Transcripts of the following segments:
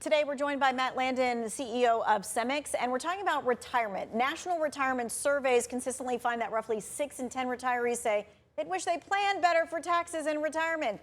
Today, we're joined by Matt Landon, the CEO of Semmax, and we're talking about retirement. National retirement surveys consistently find that roughly 6 in 10 retirees say they'd wish they planned better for taxes in retirement.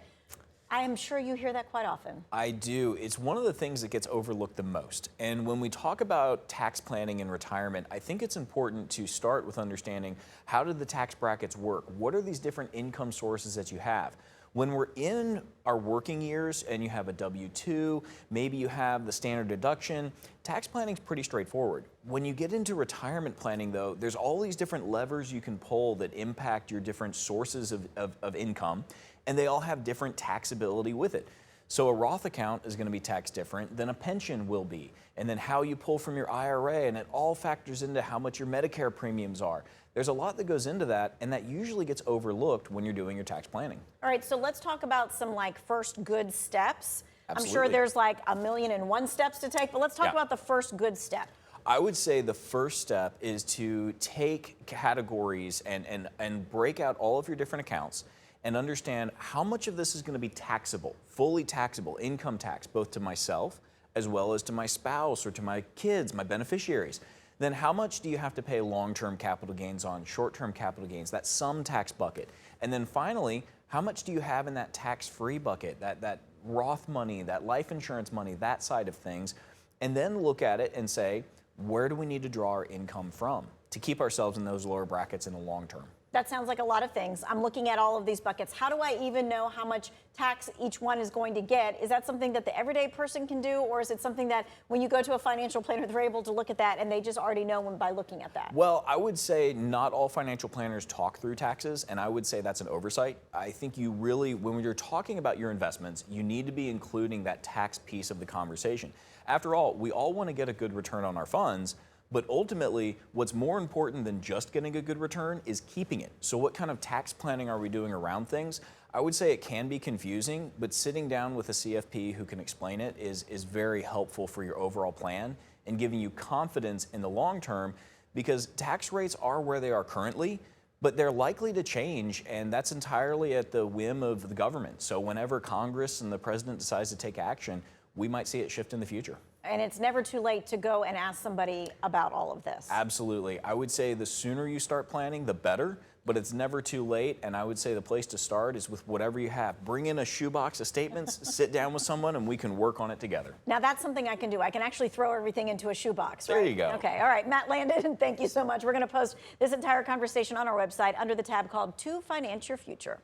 I am sure you hear that quite often. I do. It's one of the things that gets overlooked the most. And when we talk about tax planning in retirement, I think it's important to start with understanding how do the tax brackets work? What are these different income sources that you have? When we're in our working years and you have a W-2, maybe you have the standard deduction, tax planning is pretty straightforward. When you get into retirement planning, though, there's all these different levers you can pull that impact your different sources of income, and they all have different taxability with it. So a Roth account is going to be taxed different than a pension will be, and then how you pull from your IRA, and it all factors into how much your Medicare premiums are. There's a lot that goes into that, and that usually gets overlooked when you're doing your tax planning. All right, so let's talk about some first good steps. Absolutely. I'm sure there's 1,000,001 steps to take, but let's talk about the first good step. I would say the first step is to take categories and break out all of your different accounts and understand how much of this is going to be taxable, fully taxable, income tax, both to myself as well as to my spouse or to my kids, my beneficiaries. Then how much do you have to pay long-term capital gains on, short-term capital gains, that sum tax bucket? And then finally, how much do you have in that tax-free bucket, that Roth money, that life insurance money, that side of things? And then look at it and say, where do we need to draw our income from to keep ourselves in those lower brackets in the long term? That sounds like a lot of things. I'm looking at all of these buckets. How do I even know how much tax each one is going to get? Is that something that the everyday person can do, or is it something that when you go to a financial planner, they're able to look at that and they just already know by looking at that? Well, I would say not all financial planners talk through taxes, and I would say that's an oversight. I think you really, when you're talking about your investments, you need to be including that tax piece of the conversation. After all, we all want to get a good return on our funds, but ultimately, what's more important than just getting a good return is keeping it. So what kind of tax planning are we doing around things? I would say it can be confusing, but sitting down with a CFP who can explain it is very helpful for your overall plan and giving you confidence in the long term, because tax rates are where they are currently, but they're likely to change, and that's entirely at the whim of the government. So whenever Congress and the president decides to take action, we might see it shift in the future. And it's never too late to go and ask somebody about all of this. Absolutely. I would say the sooner you start planning, the better, but it's never too late. And I would say the place to start is with whatever you have. Bring in a shoebox of statements, sit down with someone, and we can work on it together. Now, that's something I can do. I can actually throw everything into a shoebox, right? There you go. Okay. All right. Matt Landon, thank you so much. We're going to post this entire conversation on our website under the tab called To Finance Your Future.